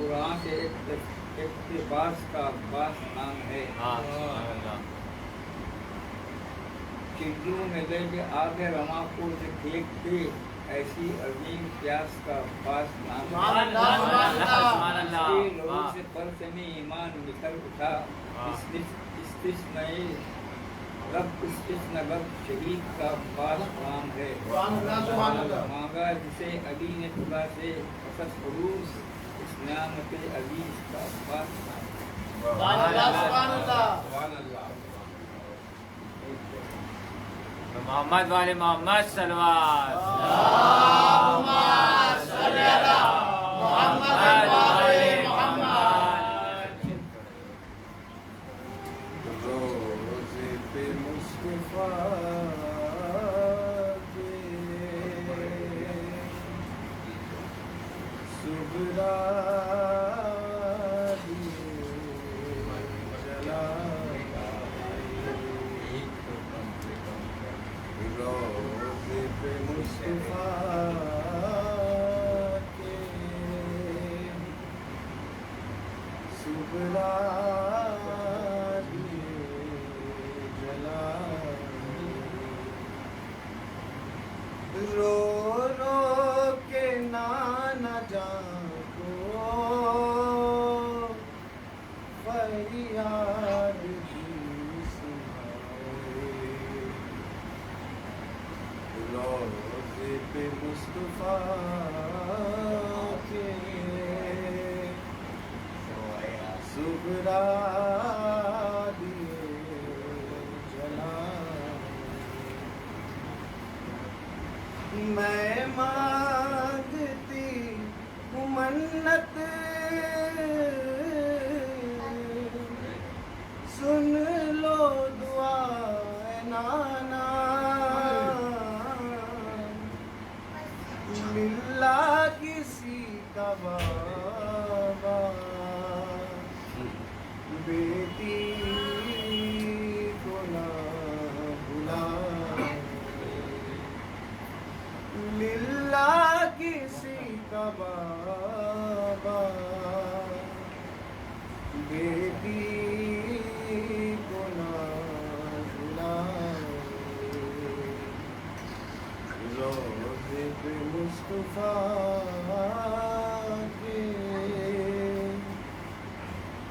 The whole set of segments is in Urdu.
قرآن سے اقتباس کا عباس نام ہے ہاں سبحان اللہ چڑیوں نے دل کے آگے رواں کو کھیلتے ایسی عظیم پیاس کا عباس نام ہے سبحان اس اللہ کے لوگوں سے پرچم ایمان نکل اٹھا استثناء رب شہید کا عباس نام ہے مانگا جسے علی نے خدا سے فقط خلوص اس نعمت عزیز کا عباس نام ہے محمد والے محمد صلوات محمد والے محمد روزے پہ مصطفیٰ سغرا روزے پہ مصطفیٰ کے سغرا رو رو کے نانا جان کو فریاد بھی سنائے روزے پہ مصطفیٰ کے سغرا میں مانگتی ہوں منت سن لو دعا اے نانا ملا کسی کا بابا بیٹی کو نہ بلا ملا کسی کا بابا بیٹی کو نہ بلائے روزے پہ مصطفیٰ کے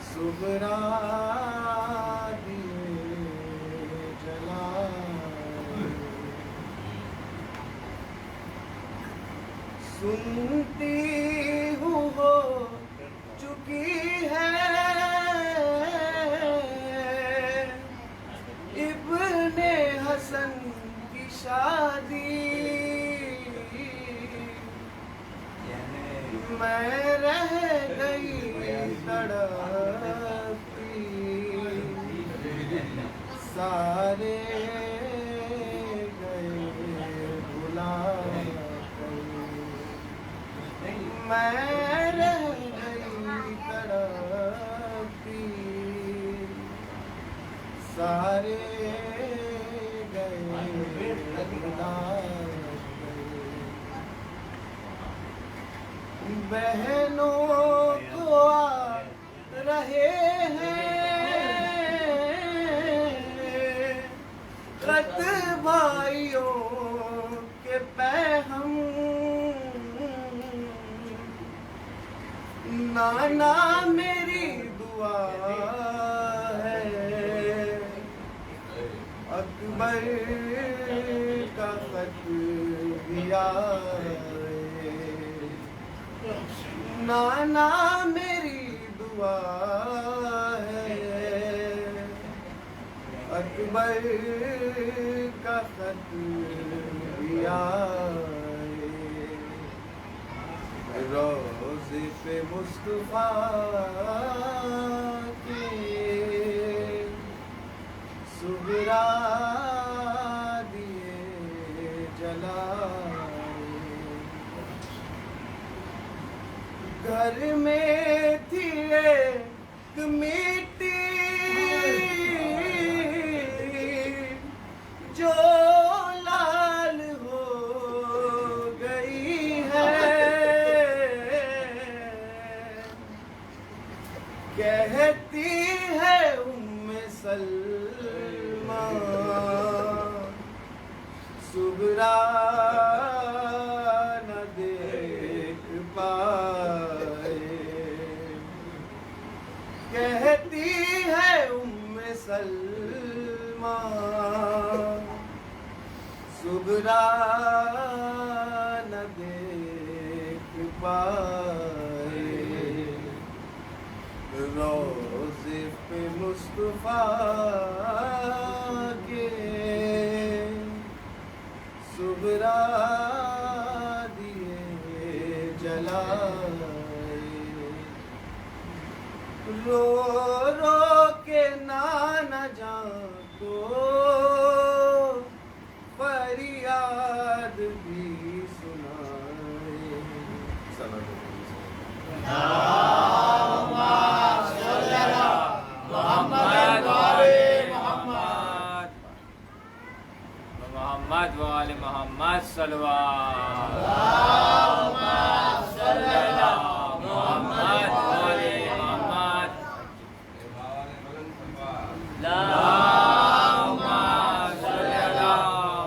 سغرا سنتی ہوں ہو چکی ہے ابن حسن کی شادی میں رہ گئی تڑپتی سارے گئے بلا میں رہ گئی تڑپتی سارے گئے بلا بہنوں کو آ رہے ہیں خط بھائیوں کے پیغام نانا میری دعا ہے اکبر کا خط دیا نانا میری دعا ہے اکبر کا خط دیا روزے پہ مصطفیٰ کے سغرا دیے جلائے گھر میں تھی ایک میٹی جو لال ہو گئی ہے پائے روضے پہ مصطفیٰ کے صبرا دیے جلائے رو رو کے نانا جان کو فریاد بھی سنائے محمد وآل محمد صلوات محمد وآل محمد اللہم صلی علی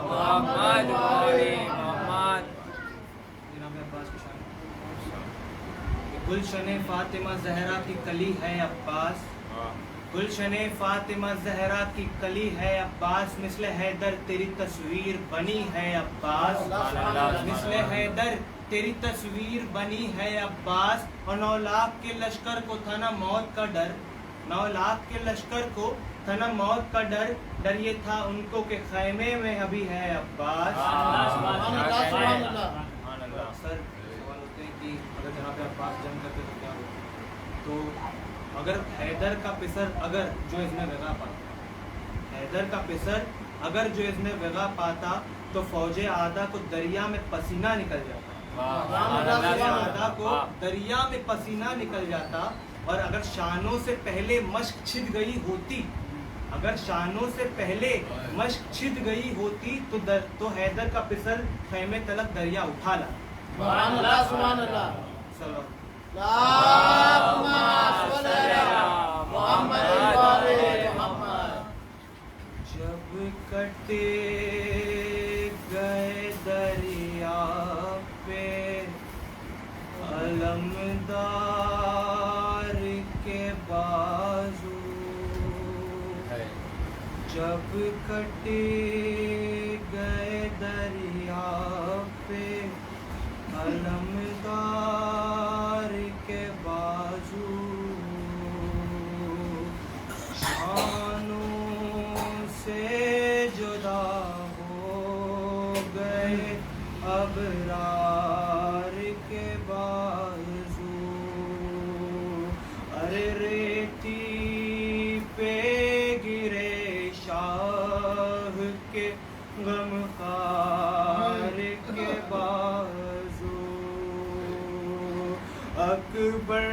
محمد وآل محمد. جناب عباس کی شان گلشن فاطمہ زہرا کی کلی ہے عباس گلشن فاطمہ زہرا کی کلی ہے عباس مثل حیدر تیری تصویر بنی ہے عباس مثل حیدر تیری تصویر بنی ہے عباس اور 9 لاکھ کے لشکر کو تھا نا موت کا ڈر 9 لاکھ کے لشکر کو تھا نا موت کا ڈر ڈر یہ تھا ان کو کہ خیمے میں ابھی ہے عباس. سر سوال ہوتے ہیں کہ اگر جناب عباس جنگ کرتے تو کیا ہوتا تو اگر حیدر کا پسر اگر جو اس میں وغا پاتا حیدر کا پسر اگر جو اس میں وغا پاتا تو فوج آدھا کو دریا میں پسینہ نکل جاتا آدھا کو دریا میں پسینہ نکل جاتا اور اگر شانوں سے پہلے مشق چھد گئی ہوتی اگر شانوں سے پہلے مشق چھد گئی ہوتی تو حیدر کا پسر خیمے تلک دریا اٹھا لا. سبحان اللہ سبحان اللہ جب کٹے گئے دریا پہ علمدار کے بازو جب کٹے گئے دریا پہ علمدار کے بازو شانوں سے جدا ہو گئے ابرار کے بازو ارے ریتی پہ گرے شاہ کے غمخوار کے بازو اکبر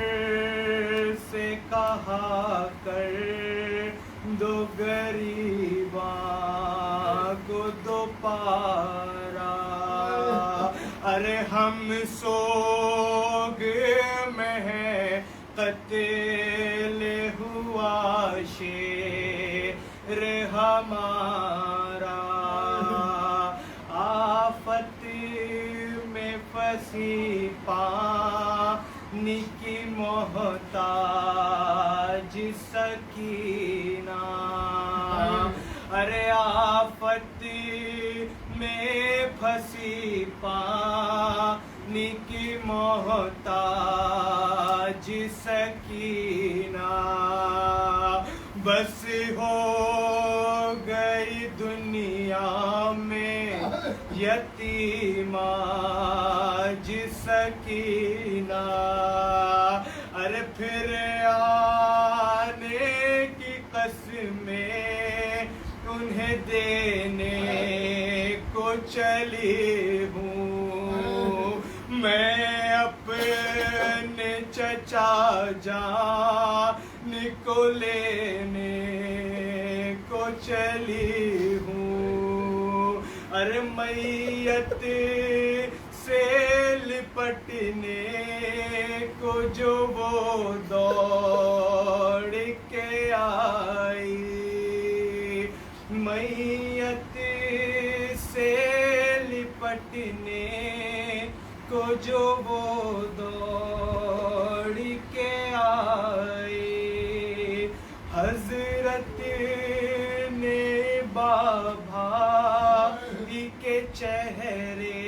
سے کہا کر دو غریباں کو دو پارا ارے ہم سوگ میں ہے قتل ہوا شیر ہمارا آفت میں پھنسی پانی کی محتاج سکینہ ارے آفت میں پھنسی پانی کی محتاج سکینہ بس ہو گئی دنیا میں یتیمہ جس سکینہ ارے پھر آنے کی قسمیں انہیں دینے کو چلی ہوں میں اپنے چچا جان کو لینے کو چلی ہوں ارے میت سے لپٹنے کو جو وہ دوڑ کے آئی میت سے لپٹنے کو جو وہ دوڑ کے آئی حضرت نے بابا کے چہرے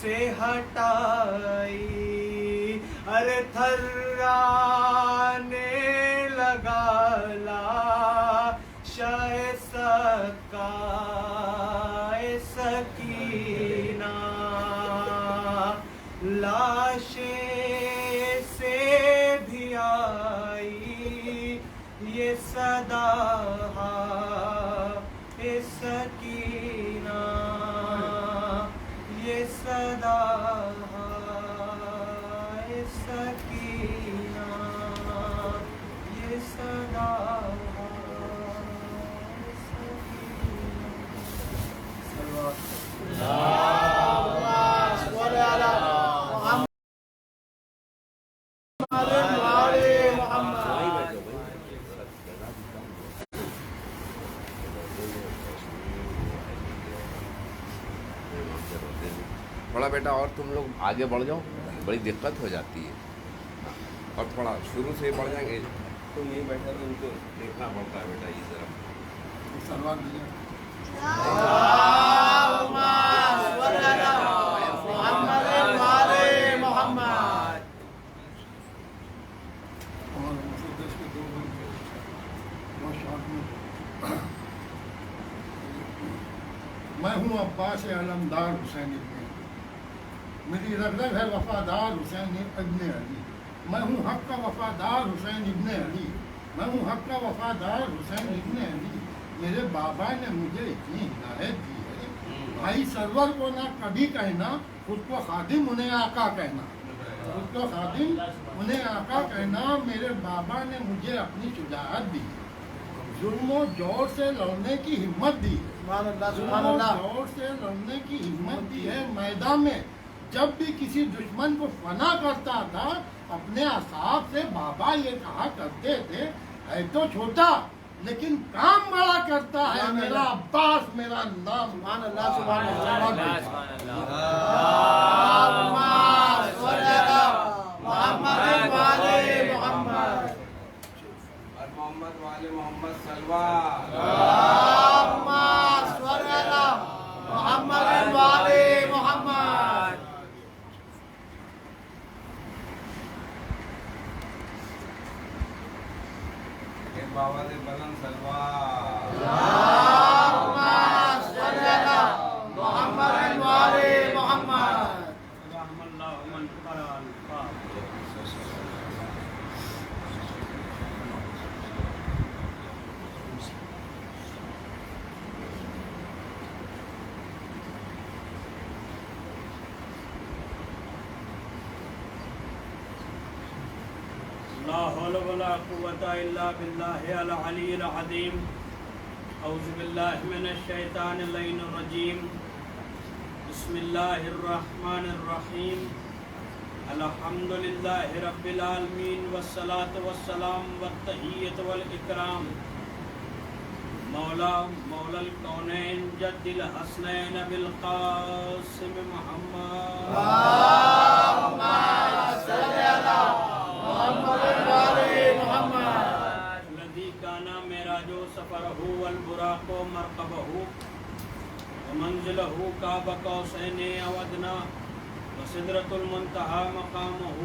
سے ہٹائی، ارے تھرانے لگا لاشائے سکائے سکینہ، لاشے سے بھی آئی یہ صدا اے سکینہ، یہ صدا اے سکینہ، یہ صدا اے سکینہ۔ تھوڑا بیٹا اور تم لوگ آگے بڑھ جاؤ، بڑی دقت ہو جاتی ہے، اور تھوڑا شروع سے ہی بڑھ جائیں گے تم یہیں بیٹھے تو ان کو دیکھنا پڑتا ہے بیٹا یہ ذرا میں ہوں عباس علمدار حسین ابن علی، میری رگ رگ ہے وفادار حسین ابن علی، میں ہوں حق کا وفادار حسین ابن علی، میں ہوں حق کا وفادار حسین ابن علی، میرے بابا نے مجھے اتنی ہدایت دی ہے، بھائی سرور کو نہ کبھی کہنا، خود کو خادم انہیں آقا کہنا، خود کو خادم انہیں آقا کہنا، میرے بابا نے مجھے اپنی شجاعت دی، ظلم و جور سے لڑنے کی ہمت دی ہے، ظلم و جور سے لڑنے کی ہمت دی ہے، میدان میں جب بھی کسی دشمن کو فنا کرتا تھا اپنے اصحاب سے بابا یہ کہا کرتے تھے، ہے تو چھوٹا لیکن کام بڑا کرتا ہے میرا عباس میرا نام۔ سبحان اللہ سبحان اللہ محمد والے محمد صلوہ محمد والے محمد۔ بابا دے بلند صلوہ محمد والے محمد۔ لا حول ولا قوة إلا بالله العلي العظيم۔ أعوذ بالله من الشيطان اللعين الرجيم۔ بسم الله الرحمن الرحيم۔ الحمد لله رب العالمين، والصلاة والسلام والتحية والإكرام مولا الكونين جد الحسنين بالقاسم محمد الذي كان معراجه سفره والبراق مركبه ومنزله قاب قوسين أو أدنى وسدرة المنتهى مقامه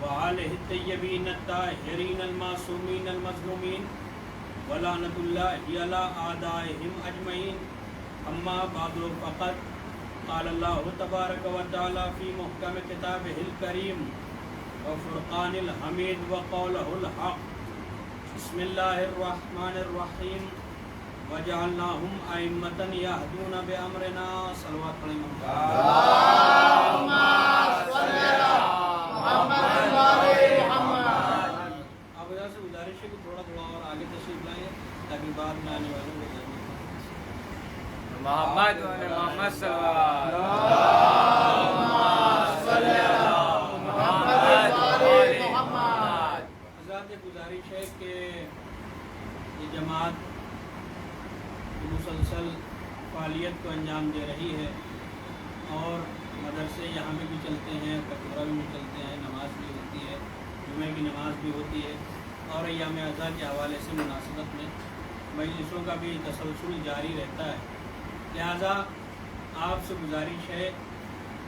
وآله الطيبين الطاهرين المعصومين المظلومين ولعنة الله على أعدائهم أجمعين۔ أما بعد فقد قال الله تبارك وتعالى في محكم كتابه الكريم وفرقان الحميد وقوله الحق۔ بسم الله الرحمن الرحيم۔ وجعلناهم أئمة يهدون بأمرنا۔ صلوات آپ ادھر سے گزارش ہے کہ تھوڑا اور آگے تشریف لائیں تاکہ بعد میں آنے والوں کو محمد محمد صلوات حضرات یہ گزارش ہے کہ یہ جماعت مسلسل فعالیت کو انجام دے رہی ہے اور مدرسے یہاں میں بھی چلتے ہیں، کٹورا بھی چلتے ہیں، نماز بھی ہوتی ہے، جمعے کی نماز بھی ہوتی ہے اور ایام اعضاء کے حوالے سے مناسبت میں مجلسوں کا بھی تسلسل جاری رہتا ہے۔ لہٰذا آپ سے گزارش ہے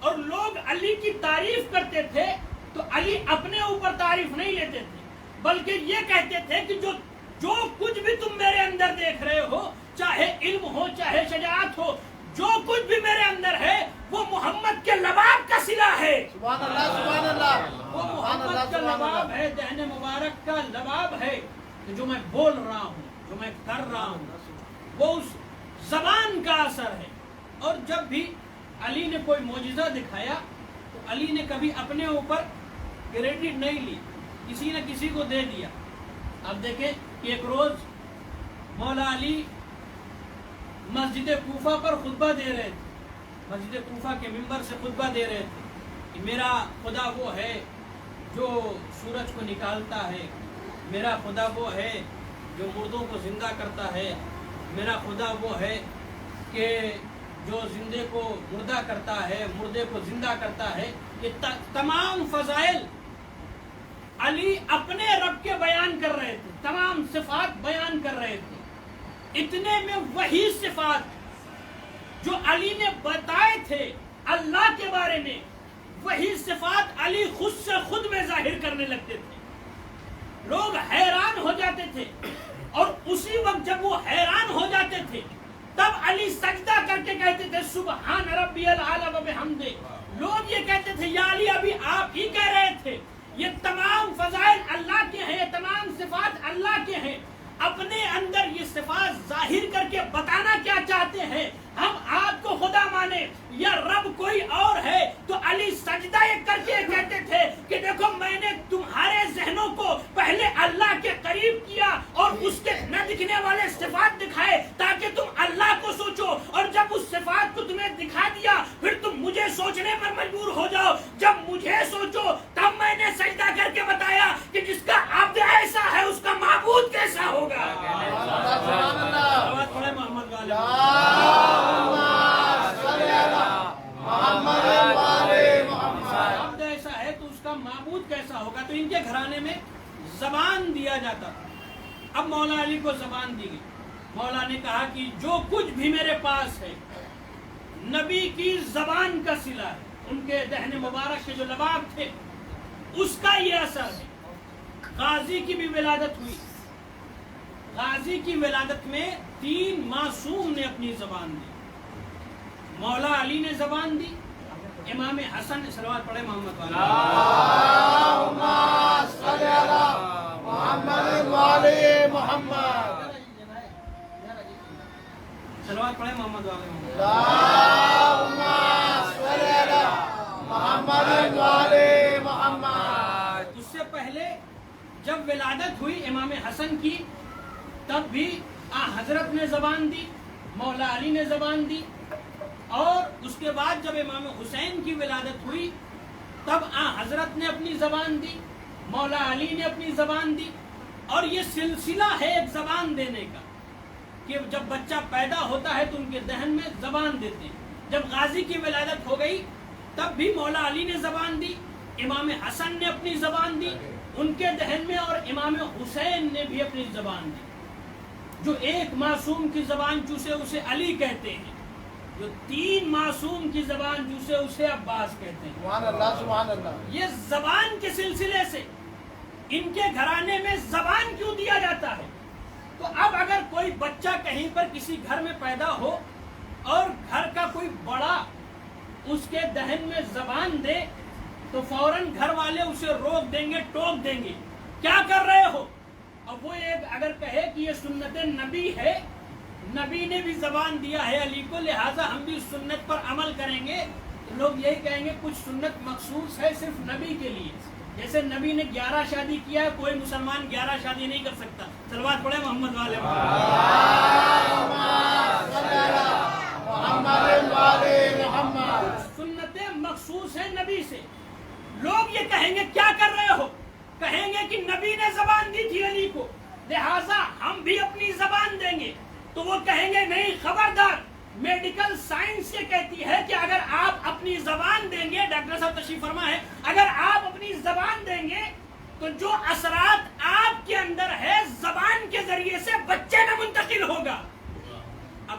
اور لوگ علی کی تعریف کرتے تھے تو علی اپنے اوپر تعریف نہیں لیتے تھے، بلکہ یہ کہتے تھے کہ جو کچھ بھی تم میرے اندر دیکھ رہے ہو، چاہے علم ہو چاہے شجاعت ہو، جو کچھ بھی میرے اندر ہے وہ محمد کے لباب کا صلہ ہے۔ سبحان اللہ سبحان اللہ، وہ محمد کا لباب ہے، دہن مبارک کا لباب ہے کہ جو میں بول رہا ہوں، جو میں کر رہا ہوں، وہ اس زبان کا اثر ہے۔ اور جب بھی علی نے کوئی معجزہ دکھایا تو علی نے کبھی اپنے اوپر کریڈٹ نہیں لی، کسی نہ کسی کو دے دیا۔ اب دیکھیں کہ ایک روز مولا علی مسجد کوفہ پر خطبہ دے رہے تھے، مسجد کوفہ کے منبر سے خطبہ دے رہے تھے کہ میرا خدا وہ ہے جو سورج کو نکالتا ہے، میرا خدا وہ ہے جو مردوں کو زندہ کرتا ہے، میرا خدا وہ ہے کہ جو زندے کو مردہ کرتا ہے، مردے کو زندہ کرتا ہے۔ یہ تمام فضائل علی اپنے رب کے بیان کر رہے تھے، تمام صفات بیان کر رہے تھے۔ اتنے میں وہی صفات جو علی نے بتائے تھے اللہ کے بارے میں، وہی صفات علی خود سے خود میں ظاہر کرنے لگتے تھے۔ لوگ حیران ہو جاتے تھے، اور اسی وقت جب وہ حیران ہو جاتے تھے تب علی سجدہ کر کے کہتے تھے سبحان ربی الاعلی و بحمدہ۔ لوگ یہ کہتے تھے یا علی ابھی آپ ہی کہہ رہے تھے یہ تمام فضائل اللہ کے ہیں، تمام صفات اللہ کے ہیں، اپنے اندر یہ صفات ظاہر کر کے بتانا کیا چاہتے ہیں؟ ہم آپ کو خدا مانے یا رب کوئی اور ہے؟ تو علی سجدہ کر کے کہتے تھے کہ دیکھو میں نے تمہارے ذہنوں کو پہلے اللہ کے قریب کیا اور اس کے نہ دکھنے والے صفات دکھائے تاکہ تم اللہ کو سوچو، اور جب اس صفات کو تمہیں دکھا دیا پھر تم مجھے سوچنے پر مجبور ہو جاؤ۔ جب مجھے سوچو تب میں نے سجدہ کر کے بتایا کہ جس کا عبد ایسا ہے اس کا معبود کیسا ہوگا۔ سبحان اللہ، پڑھے محمد والے عبد ایسا ہے تو اس کا معبود کیسا ہوگا۔ تو ان کے گھرانے میں زبان دیا جاتا تھا۔ اب مولا علی کو زبان دی گئی، مولا نے کہا کہ جو کچھ بھی میرے پاس ہے نبی کی زبان کا صلہ ہے، ان کے دہن مبارک کے جو لباب تھے اس کا یہ اثر ہے۔ غازی کی بھی ولادت ہوئی، غازی کی ولادت میں 3 معصوم نے اپنی زبان دی۔ مولا علی نے زبان دی، امام حسن صلوات پڑھے محمد والا اللہم صلی علی محمد وعلی محمد، صلوات پڑھے محمد والے اللہم صلی علی محمد وعلی محمد۔ اس سے پہلے جب ولادت ہوئی امام حسن کی تب بھی حضرت نے زبان دی، مولا علی نے زبان دی، اور اس کے بعد جب امام حسین کی ولادت ہوئی تب حضرت نے اپنی زبان دی، مولا علی نے اپنی زبان دی۔ اور یہ سلسلہ ہے ایک زبان دینے کا کہ جب بچہ پیدا ہوتا ہے تو ان کے ذہن میں زبان دیتے ہیں۔ جب غازی کی ولادت ہو گئی تب بھی مولا علی نے زبان دی، امام حسن نے اپنی زبان دی ان کے ذہن میں، اور امام حسین نے بھی اپنی زبان دی۔ جو ایک معصوم کی زبان چوسے اسے علی کہتے ہیں، جو 3 معصوم کی زبان چوسے اسے عباس کہتے ہیں۔ سبحان اللہ سبحان اللہ۔ یہ زبان کے سلسلے سے ان کے گھرانے میں زبان کیوں دیا جاتا ہے؟ تو اب اگر کوئی بچہ کہیں پر کسی گھر میں پیدا ہو اور گھر کا کوئی بڑا اس کے دہن میں زبان دے تو فوراً گھر والے اسے روک دیں گے، ٹوک دیں گے، کیا کر رہے ہو؟ اب وہ ایک اگر کہے کہ یہ سنت نبی ہے، نبی نے بھی زبان دیا ہے علی کو، لہٰذا ہم بھی سنت پر عمل کریں گے، تو لوگ یہی کہیں گے کچھ سنت مخصوص ہے صرف نبی کے لیے۔ جیسے نبی نے 11 شادی کیا ہے، کوئی مسلمان 11 شادی نہیں کر سکتا۔ صلوات پڑھے محمد والے سنتیں مخصوص ہیں نبی سے۔ لوگ یہ کہیں گے کیا کر رہے ہو؟ کہیں گے کہ نبی نے زبان دی تھی علی کو، لہٰذا ہم بھی اپنی زبان دیں گے۔ تو وہ کہیں گے نہیں، خبردار، میڈیکل سائنس یہ کہتی ہے کہ اگر آپ اپنی زبان دیں گے، ڈاکٹر صاحب تشریف فرما ہے، اگر آپ اپنی زبان دیں گے تو جو اثرات آپ کے اندر ہے زبان کے ذریعے سے بچے میں منتقل ہوگا۔ اب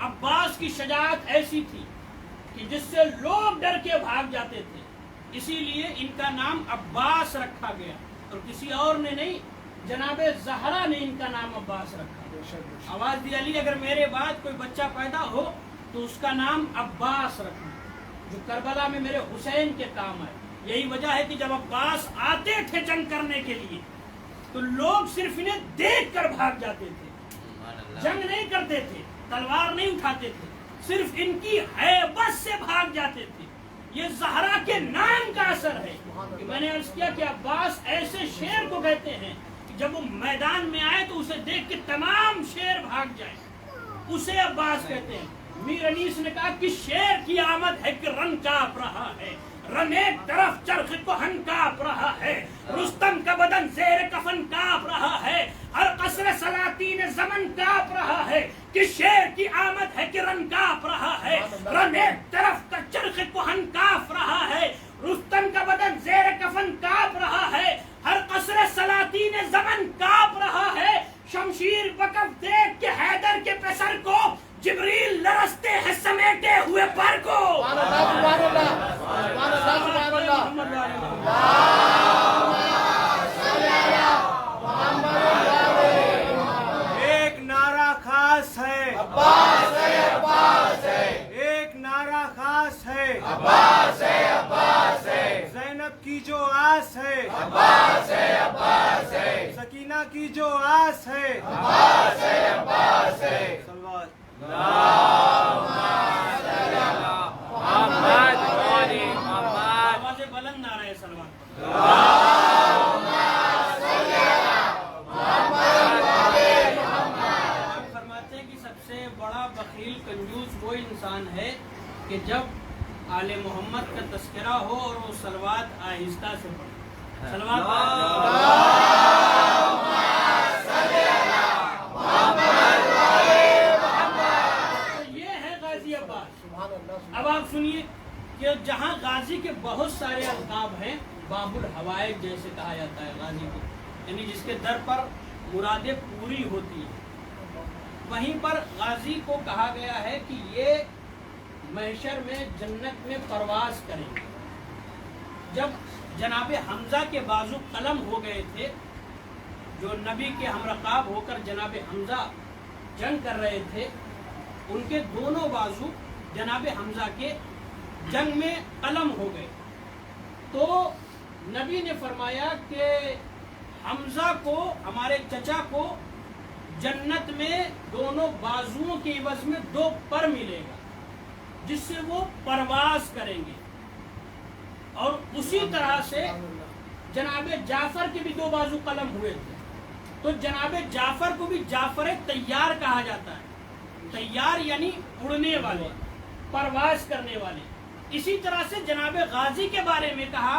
عباس کی شجاعت ایسی تھی کہ جس سے لوگ ڈر کے بھاگ جاتے تھے، اسی لیے ان کا نام عباس رکھا گیا، اور کسی اور نے نہیں، جناب زہرا نے ان کا نام عباس رکھا۔ آواز دی علی اگر میرے بعد کوئی بچہ پیدا ہو تو اس کا نام عباس رکھنا، جو کربلا میں میرے حسین کے کام آئے۔ یہی وجہ ہے کہ جب عباس آتے تھے جنگ کرنے کے لیے تو لوگ صرف انہیں دیکھ کر بھاگ جاتے تھے، جنگ نہیں کرتے تھے، تلوار نہیں اٹھاتے تھے، صرف ان کی ہیبت سے بھاگ جاتے تھے۔ یہ زہرا کے نام کا اثر ہے کہ میں نے عرض کیا کہ عباس ایسے شیر کو کہتے ہیں کہ جب وہ میدان میں آئے تو اسے دیکھ کے تمام شیر بھاگ جائیں، اسے عباس کہتے ہیں۔ میر انیس نے کہا کہ شیر کی آمد ہے کہ رن کانپ رہا ہے، رن ایک طرف چرخ کہن کانپ رہا ہے، رستم کا بدن زیر کفن کانپ رہا ہے، ہر قصر سلاطین زمن کانپ رہا ہے، کہ شیر کی آمد ہے کہ رن کانپ رہا ہے، رن ایک طرف کا چرخ کہن کانپ رہا ہے، رستم کا بدن زیر کفن کانپ رہا ہے، ہر قصر سلاطین زمن کانپ رہا ہے، شمشیر وقف دیکھ کے حیدر کے پسر کو جبریل لرزتے ہیں سمیٹے ہوئے پر کو۔ ایک نعرہ خاص ہے، عباس ہے، عباس ہے، ایک نعرہ خاص ہے، عباس ہے، عباس ہے، زینب کی جو آس ہے، عباس ہے، عباس ہے، سکینہ کی جو آس ہے، عباس ہے، عباس ہے۔ صلوات۔ آواز بلند نعرہ ہے سلوات۔ فرماتے ہیں کہ سب سے بڑا بخیل کنجوس وہ انسان ہے کہ جب آل محمد کا تذکرہ ہو اور وہ صلوات آہستہ سے پڑھے۔ صلوات اب آپ سنیے کہ جہاں غازی کے بہت سارے القاب ہیں، باب الحوائج جیسے کہا جاتا ہے غازی کو، یعنی جس کے در پر مرادیں پوری ہوتی ہیں، وہیں پر غازی کو کہا گیا ہے کہ یہ محشر میں جنت میں پرواز کریں گے۔ جب جناب حمزہ کے بازو قلم ہو گئے تھے، جو نبی کے ہمرکاب ہو کر جناب حمزہ جنگ کر رہے تھے، ان کے دونوں بازو جناب حمزہ کے جنگ میں قلم ہو گئے، تو نبی نے فرمایا کہ حمزہ کو، ہمارے چچا کو جنت میں دونوں بازوؤں کے عوض میں 2 پر ملے گا جس سے وہ پرواز کریں گے، اور اسی طرح سے جناب جعفر کے بھی 2 بازو قلم ہوئے تھے، تو جناب جعفر کو بھی جعفر طیار کہا جاتا ہے۔ طیار یعنی اڑنے والے، پرواز کرنے والے۔ اسی طرح سے جناب غازی کے بارے میں کہا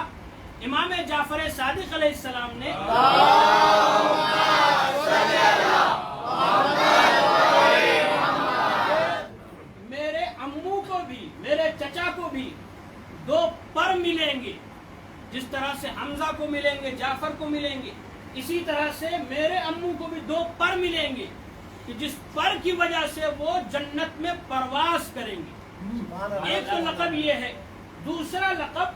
امام جعفر صادق علیہ السلام نے، میرے امو کو بھی، میرے چچا کو بھی 2 پر ملیں گے، جس طرح سے حمزہ کو ملیں گے، جعفر کو ملیں گے، اسی طرح سے میرے امو کو بھی 2 پر ملیں گے کہ جس پر کی وجہ سے وہ جنت میں پرواز کریں گے۔ ایک تو لقب یہ ہے، دوسرا لقب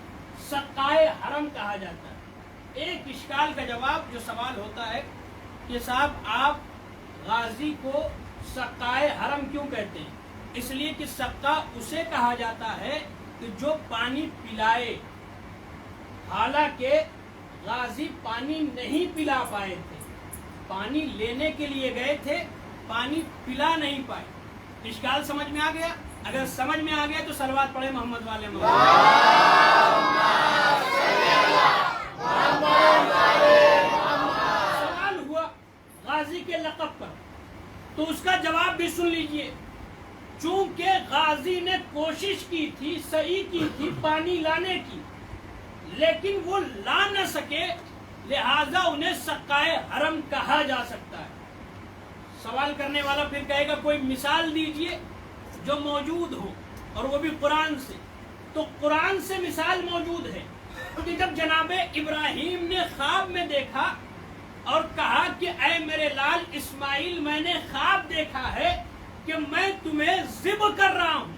سقائے حرم کہا جاتا ہے۔ ایک اشکال کا جواب جو سوال ہوتا ہے کہ صاحب آپ غازی کو سقائے حرم کیوں کہتے ہیں؟ اس لیے کہ سقا اسے کہا جاتا ہے کہ جو پانی پلائے، حالانکہ غازی پانی نہیں پلا پائے تھے، پانی لینے کے لیے گئے تھے، پانی پلا نہیں پائے۔ اشکال سمجھ میں آ گیا؟ اگر سمجھ میں آ گیا تو صلوات پڑھے محمد والے محمد۔ سوال ہوا غازی کے لقب پر، تو اس کا جواب بھی سن لیجئے۔ چونکہ غازی نے کوشش کی تھی، صحیح کی تھی پانی لانے کی، لیکن وہ لا نہ سکے، لہذا انہیں سقائے حرم کہا جا سکتا ہے۔ سوال کرنے والا پھر کہے گا کوئی مثال دیجئے جو موجود ہو، اور وہ بھی قرآن سے۔ تو قرآن سے مثال موجود ہے کہ جب جناب ابراہیم نے خواب میں دیکھا اور کہا کہ اے میرے لال اسماعیل، میں نے خواب دیکھا ہے کہ میں تمہیں ذبح کر رہا ہوں.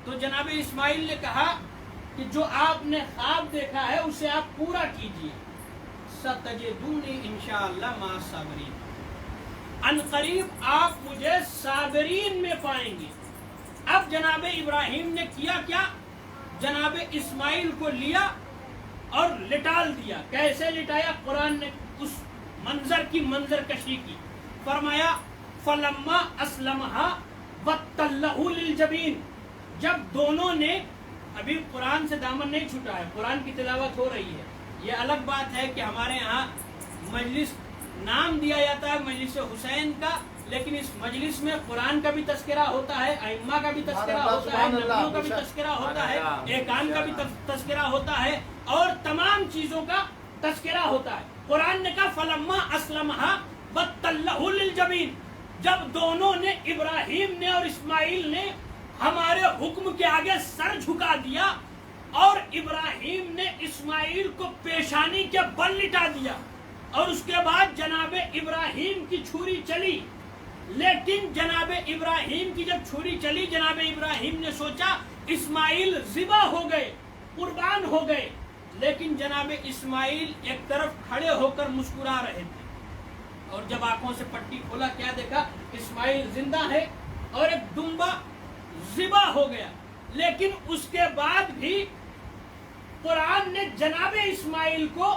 تو جناب اسماعیل نے کہا کہ جو آپ نے خواب دیکھا ہے اسے آپ پورا کیجئے. ستجدونی انشاءاللہ مع الصابرین. ان قریب آپ مجھے صابرین میں پائیں گے. اب جناب ابراہیم نے کیا کیا؟ جناب اسماعیل کو لیا اور لٹال دیا. کیسے لٹایا؟ قرآن نے اس منظر کی منظر کشی کی. فرمایا فلما اسلمها وتلہ للجبین. جب دونوں نے، ابھی قرآن سے دامن نہیں چھوٹا ہے، قرآن کی تلاوت ہو رہی ہے. یہ الگ بات ہے کہ ہمارے ہاں مجلس نام دیا جاتا ہے مجلس حسین کا، لیکن اس مجلس میں قرآن کا بھی تذکرہ ہوتا ہے، ائمہ کا بھی تذکرہ ہوتا ہے، نبیوں کا بھی تذکرہ ہوتا ہے، ایقان کا بھی تذکرہ ہوتا ہے، اور تمام چیزوں کا تذکرہ ہوتا ہے. قرآن نے کہا فلما اسلمها وتلہ للجبین. جب دونوں نے، ابراہیم نے اور اسماعیل نے، ہمارے حکم کے آگے سر جھکا دیا اور ابراہیم نے اسماعیل کو پیشانی کے بل لٹا دیا، اور اس کے بعد جناب ابراہیم کی چھری چلی. لیکن جناب ابراہیم کی جب چھری چلی، جناب ابراہیم نے سوچا اسماعیل ذبح ہو گئے، قربان ہو گئے. لیکن جناب اسماعیل ایک طرف کھڑے ہو کر مسکرا رہے تھے، اور جب آنکھوں سے پٹی کھولا کیا دیکھا؟ اسماعیل زندہ ہے اور ایک دمبا ذبح ہو گیا. لیکن اس کے بعد بھی قرآن نے جناب اسماعیل کو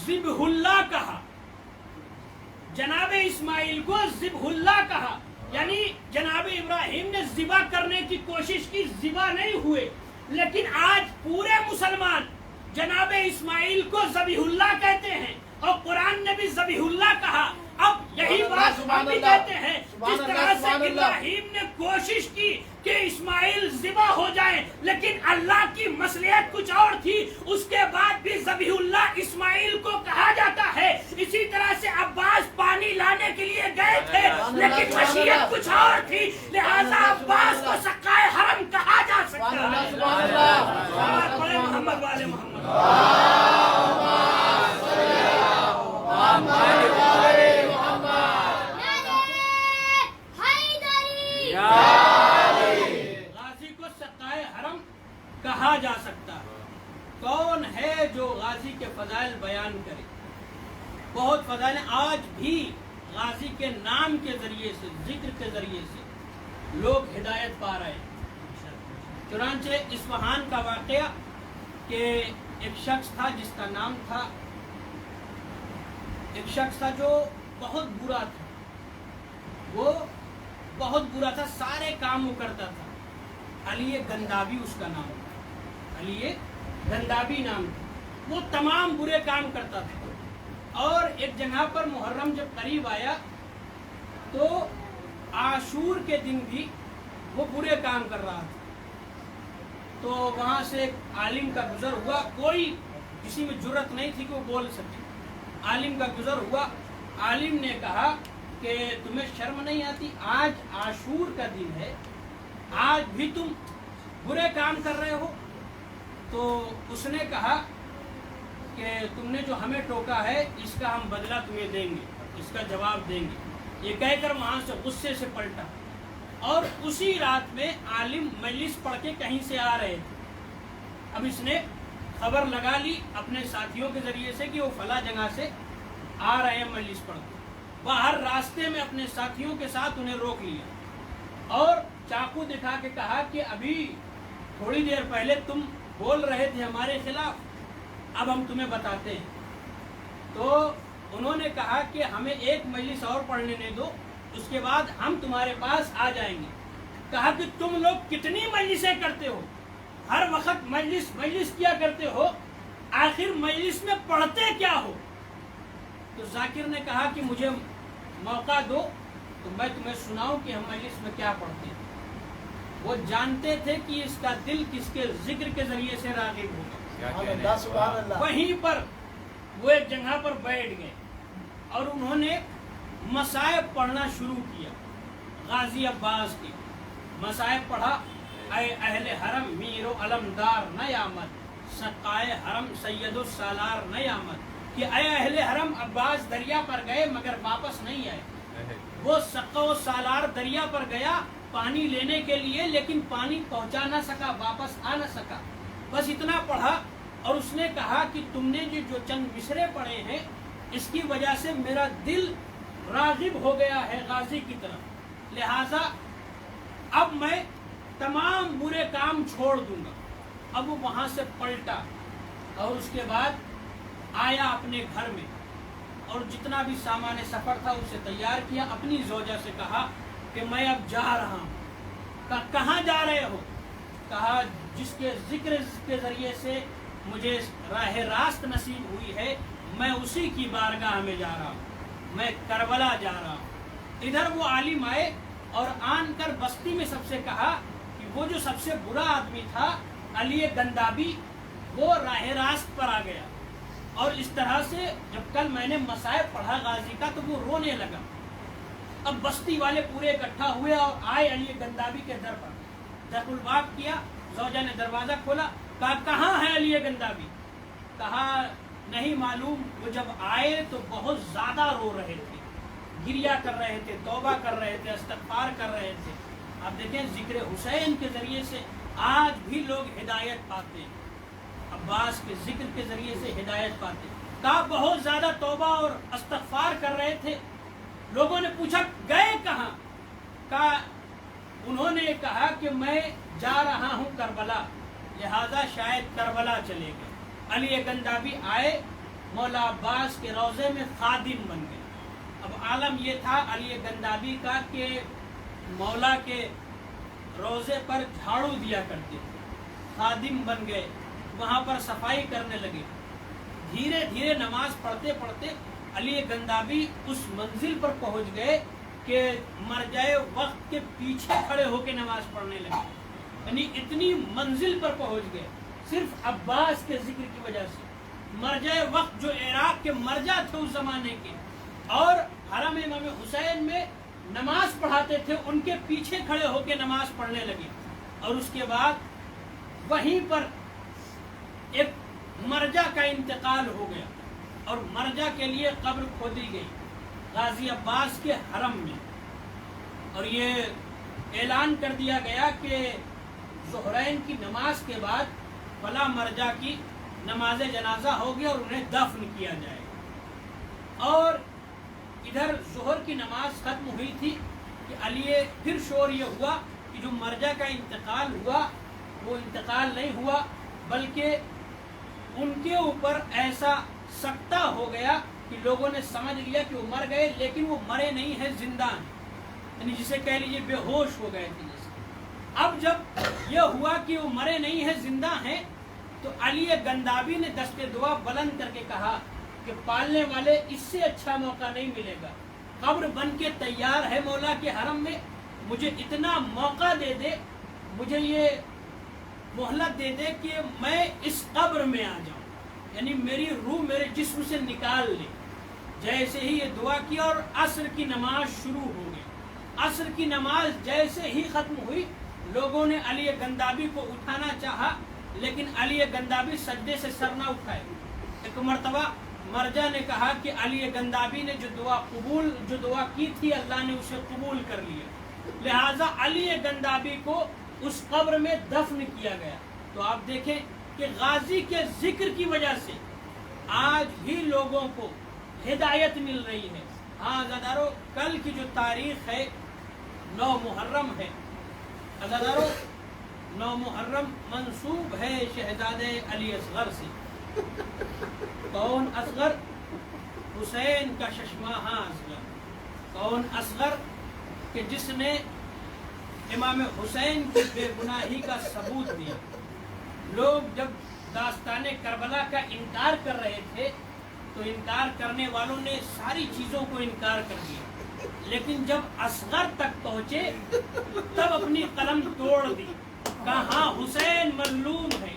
ذبح اللہ کہا. جناب اسماعیل کو ذبح اللہ کہا، یعنی جناب ابراہیم نے ذبح کرنے کی کوشش کی، ذبح نہیں ہوئے. لیکن آج پورے مسلمان جناب اسماعیل کو ذبیح اللہ کہتے ہیں، اور قرآن نے بھی ذبیح اللہ کہا. اب یہی بات ہم بھی کہتے ہیں. جس طرح سے ابراہیم نے کوشش کی کہ اسماعیل ذبح ہو جائے، لیکن اللہ کی مصلحت کچھ اور تھی، اس کے بعد بھی ذبیح اللہ اسماعیل کو کہا جاتا ہے. اسی طرح سے عباس پانی لانے کے لیے گئے تھے، لیکن مشیت کچھ اور تھی، لہذا عباس کو سقائے حرم کہا جا سکتا ہے. پڑھیں محمد والے محمد. غازی کو سقائے حرم کہا جا سکتا ہے. کون ہے جو غازی کے فضائل بیان کرے؟ بہت فضائل ہیں. آج بھی غازی کے نام کے ذریعے سے، ذکر کے ذریعے سے لوگ ہدایت پا رہے ہیں. چنانچہ اصفہان کا واقعہ کہ ایک شخص تھا جس کا نام تھا، ایک شخص تھا جو بہت برا تھا. وہ بہت برا تھا، سارے کام وہ کرتا تھا. علی گندابی اس کا نام تھا، علی گندابی نام تھا. وہ تمام برے کام کرتا تھا. اور ایک جگہ پر محرم جب قریب آیا تو عاشور کے دن بھی وہ برے کام کر رہا تھا. تو وہاں سے ایک عالم کا گزر ہوا. کوئی کسی میں جرت نہیں تھی کہ وہ بول سکے. عالم کا گزر ہوا. عالم نے کہا کہ تمہیں شرم نہیں آتی؟ آج عاشور کا دن ہے، آج بھی تم برے کام کر رہے ہو. تو اس نے کہا کہ تم نے جو ہمیں ٹوکا ہے اس کا ہم بدلہ تمہیں دیں گے، اس کا جواب دیں گے. یہ کہہ کر وہاں سے غصے سے پلٹا. اور اسی رات میں عالم مجلس پڑھ کے کہیں سے آ رہے تھے. اب اس نے خبر لگا لی اپنے ساتھیوں کے ذریعے سے کہ وہ فلاں جگہ سے آ رہے ہیں مجلس پڑھ کے. باہر راستے میں اپنے ساتھیوں کے ساتھ انہیں روک لیا اور چاقو دکھا کے کہا کہ ابھی تھوڑی دیر پہلے تم بول رہے تھے ہمارے خلاف، اب ہم تمہیں بتاتے ہیں. تو انہوں نے کہا کہ ہمیں ایک مجلس اور پڑھنے نہیں دو، اس کے بعد ہم تمہارے پاس آ جائیں گے. کہا کہ تم لوگ کتنی مجلسیں کرتے ہو، ہر وقت مجلس کیا کرتے ہو، آخر مجلس میں پڑھتے کیا ہو؟ تو ذاکر نے کہا کہ مجھے موقع دو تو میں تمہیں سناؤں کہ ہم مجلس میں کیا پڑھتے ہیں. وہ جانتے تھے کہ اس کا دل کس کے ذکر کے ذریعے سے راغب ہوگا. وہیں پر وہ ایک جگہ پر بیٹھ گئے اور انہوں نے مصائب پڑھنا شروع کیا. غازی عباس کی مصائب پڑھا. اے اہل حرم میر و علمدار نیامت، سقائے حرم سید السالار نیامت. کہ اے اہل حرم عباس دریا پر گئے مگر واپس نہیں آئے. وہ سقا و سالار دریا پر گیا پانی لینے کے لیے، لیکن پانی پہنچا نہ سکا، واپس آ نہ سکا، بس اتنا پڑھا اور اس نے کہا کہ تم نے جو چند مصرے پڑھے ہیں اس کی وجہ سے میرا دل راغب ہو گیا ہے غازی کی طرف، لہٰذا اب میں تمام برے کام چھوڑ دوں گا۔ اب وہ وہاں سے پلٹا اور اس کے بعد آیا اپنے گھر میں اور جتنا بھی سامان سفر تھا اسے تیار کیا، اپنی زوجہ سے کہا کہ میں اب جا رہا ہوں۔ کہاں جا رہے ہو؟ کہا جس کے ذکر کے ذریعے سے مجھے راہ راست نصیب ہوئی ہے میں اسی کی بارگاہ میں جا رہا ہوں، میں کربلا جا رہا ہوں۔ ادھر وہ عالم آئے اور آن کر بستی میں سب سے کہا کہ وہ جو سب سے برا آدمی تھا علی گندابی وہ راہ راست پر آ گیا، اور اس طرح سے جب کل میں نے مصائب پڑھا غازی کا تو وہ رونے لگا۔ اب بستی والے پورے اکٹھا ہوئے اور آئے علی گندابی کے در پر، دخل الباب کیا، زوجہ نے دروازہ کھولا، کہا کہاں ہے علی گندابی؟ کہا نہیں معلوم۔ وہ جب آئے تو بہت زیادہ رو رہے تھے، گریہ کر رہے تھے، توبہ کر رہے تھے، استغفار کر رہے تھے۔ اب دیکھیں ذکر حسین کے ذریعے سے آج بھی لوگ ہدایت پاتے ہیں، عباس کے ذکر کے ذریعے سے ہدایت پاتے ہیں۔ کہا بہت زیادہ توبہ اور استغفار کر رہے تھے۔ لوگوں نے پوچھا گئے کہاں؟ کہا انہوں نے کہا کہ میں جا رہا ہوں کربلا، لہذا شاید کربلا چلے گئے۔ علی گندابی آئے، مولا عباس کے روضے میں خادم بن گئے۔ اب عالم یہ تھا علی گندابی کا کہ مولا کے روضے پر جھاڑو دیا کرتے تھے، خادم بن گئے، وہاں پر صفائی کرنے لگے۔ دھیرے دھیرے نماز پڑھتے پڑھتے علی گندابی اس منزل پر پہنچ گئے کہ مرجع وقت کے پیچھے کھڑے ہو کے نماز پڑھنے لگے، یعنی اتنی منزل پر پہنچ گئے صرف عباس کے ذکر کی وجہ سے۔ مرجع وقت جو عراق کے مرجع تھے اس زمانے کے، اور حرم امام حسین میں نماز پڑھاتے تھے، ان کے پیچھے کھڑے ہو کے نماز پڑھنے لگے۔ اور اس کے بعد وہیں پر ایک مرجع کا انتقال ہو گیا اور مرجع کے لیے قبر کھودی گئی غازی عباس کے حرم میں، اور یہ اعلان کر دیا گیا کہ ظہرین کی نماز کے بعد فلاں مرجع کی نماز جنازہ ہوگی اور انہیں دفن کیا جائے گا۔ اور ادھر ظہر کی نماز ختم ہوئی تھی کہ علی پھر شور یہ ہوا کہ جو مرجع کا انتقال ہوا وہ انتقال نہیں ہوا، بلکہ ان کے اوپر ایسا سکتہ ہو گیا کہ لوگوں نے سمجھ لیا کہ وہ مر گئے، لیکن وہ مرے نہیں ہیں، زندہ ہیں، یعنی جسے کہہ لیجیے بے ہوش ہو گئے تھے جیسے۔ اب جب یہ ہوا کہ وہ مرے نہیں ہیں، زندہ ہیں، تو علی گندابی نے دست دعا بلند کر کے کہا کہ پالنے والے اس سے اچھا موقع نہیں ملے گا، قبر بن کے تیار ہے مولا کے حرم میں، مجھے اتنا موقع دے دے، مجھے یہ مہلت دے دے کہ میں اس قبر میں آ جاؤں، یعنی میری روح میرے جسم سے نکال لے۔ جیسے ہی یہ دعا کی اور عصر کی نماز شروع ہو گئی، عصر کی نماز جیسے ہی ختم ہوئی لوگوں نے علی گندابی کو اٹھانا چاہا، لیکن علی گندابی سجدے سے سر نہ اٹھائے۔ ایک مرتبہ مرجع نے کہا کہ علی گندابی نے جو دعا کی تھی اللہ نے اسے قبول کر لیا، لہٰذا علی گندابی کو اس قبر میں دفن کیا گیا۔ تو آپ دیکھیں کہ غازی کے ذکر کی وجہ سے آج بھی لوگوں کو ہدایت مل رہی ہے۔ ہاں عزادارو، کل کی جو تاریخ ہے 9 محرم ہے، عزادارو 9 محرم منسوب ہے شہزادے علی اصغر سے۔ کون اصغر؟ حسین کا ششماہاں اصغر۔ کون اصغر؟ کہ جس نے امام حسین کی بے گناہی کا ثبوت دیا۔ لوگ جب داستان کربلا کا انکار کر رہے تھے تو انکار کرنے والوں نے ساری چیزوں کو انکار کر دیا، لیکن جب اصغر تک پہنچے تب اپنی قلم توڑ دی، کہا ہاں حسین مظلوم ہے،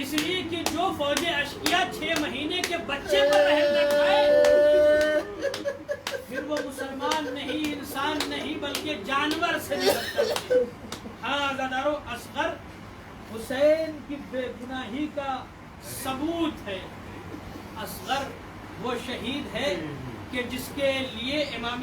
اس لیے کہ جو فوج اشقیہ 6 مہینے کے بچے پر رحم نہ کھائے پھر وہ مسلمان نہیں، انسان نہیں، بلکہ جانور سے بھی بدتر تھے۔ ہاں عزادارو، اصغر حسین کی بے گناہی کا ثبوت ہے۔ اصغر وہ شہید ہے کہ جس کے لیے امام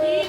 3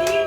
3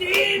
3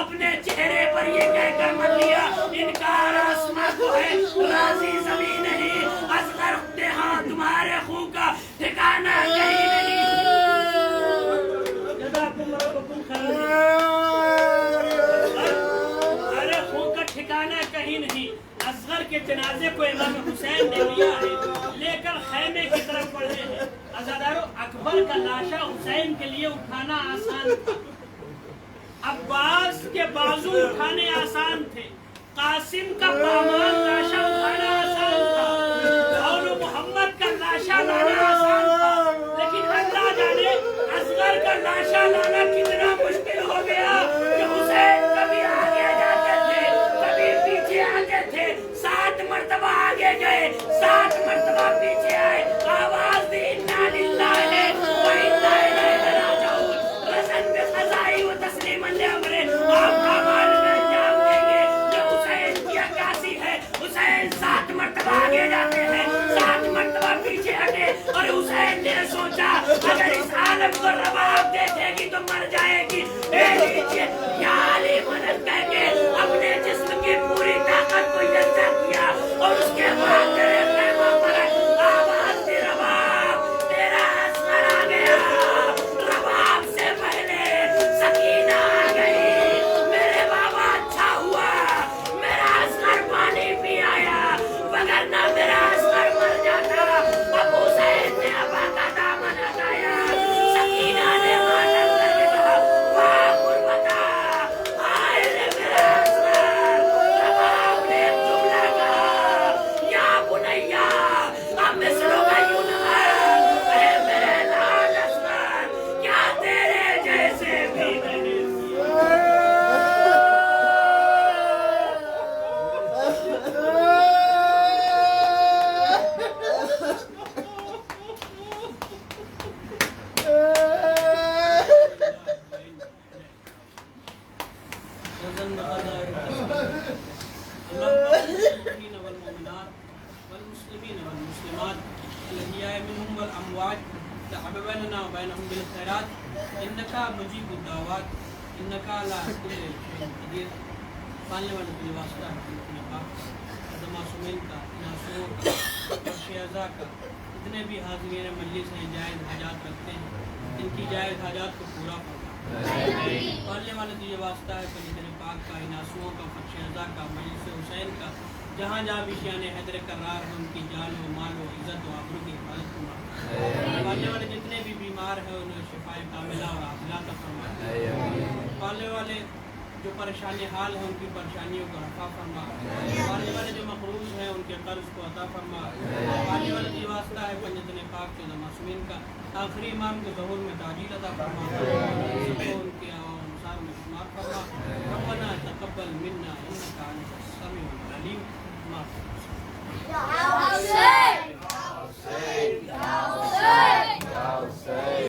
اپنے چہرے پر یہ کہہ کر مر لیا انکار آسمان کو ہے راضی زمین نہیں، اصغر ہاں تمہارے خون کا ٹھکانہ کہیں نہیں۔ جزاکم ربکم خیر، تمہارے خون کا ٹھکانہ کہیں نہیں۔ اصغر کے جنازے کو امام حسین نے لیا ہے، لے کر خیمے کی طرف بڑھے ہیں۔ عزادارو، اکبر کا لاشا حسین کے لیے اٹھانا آسان تھا، عباس کے بازو اٹھانے آسان تھے، قاسم کا پامال لاشا اٹھانا آسان تھا، اور محمد کا لاشا لانا آسان تھا، لیکن اللہ جانے اصغر کا لاشا لانا کتنا مشکل ہو گیا کہ حسین کبھی آگے جاتے تھے کبھی پیچھے آتے تھے، 7 مرتبہ آگے گئے 7 مرتبہ پیچھے آئے، آواز دی انا للہ و انا الیہ راجعون، رسن بقضائی و تسلیما لامرہ، آپ کا مال میں انجام دیں گے۔ یہ حسین کی عکاسی ہے، حسین 7 مرتبہ آگے جاتے ہیں 7 مرتبہ پیچھے ہٹے، اور حسین نے سوچا اگر اس عالم کو رباب دیکھے گی تو مر جائے گی، اے لیجیے یا علی مدد کہہ کے اپنے جسم کی پوری طاقت کو یکجا کیا، اور اس کے بعد تیرے خیمہ پر آواز دی رباب تیرا اصغر آ گیا، رباب سے پہلے سکینہ آ گئی، میرے بابا اچھا ہوا میرا اصغر پانی پی آیا، وگرنہ میرا اصغر مر جاتا۔ ابو حسین نے ابا کا دامن ہٹایا، سکینہ نے ماتم کر کے کہا واہ غربتا، آئے رے میرا اصغر۔ رباب نے ایک جملہ کہا یا بنیا اب مثلوں کا یونغر، اے میرے لال اصغر کیا تیرے جیسے بھی نہیں۔ والمسلمين والمسلمات الأحياء منهم والأموات تحب بيننا وبينهم بالخيرات إنك مجيب الدعوات إنك على كل شيء قدير۔ پالنے والے کے واسطہ اپنے پاک قدم معصومین کا، ناسوں کا اور شہزاء کا، جتنے بھی حاضرین مجلس ہیں جائز حاجات رکھتے ہیں ان کی جائز حاجات کو پورا فرما۔ پالنے والے تو یہ واسطہ ہے پنجر پاک کا، ناسوں کا، شہزاء کا، مجلس حسین کا، جہاں جہاں بھی شان حیدر کرار ہے ان کی جان و مال و عزت و آبرو کی حفاظت فرما۔ پالنے والے جتنے بھی بیمار ہیں انہیں شفا کاملہ اور عاجلہ عطا فرما۔ پالنے والے جو پریشان حال ہیں ان کی پریشانیوں کو رفع فرما۔ پالنے والے جو مقروض ہیں ان کے قرض کو عطا فرما۔ پالنے والے کی واسطہ ہے پنجتن پاک کے معصومین کا، آخری امام کے ظہور میں تعجیل عطا فرما، سب کو ان کے انصار میں شمار فرما۔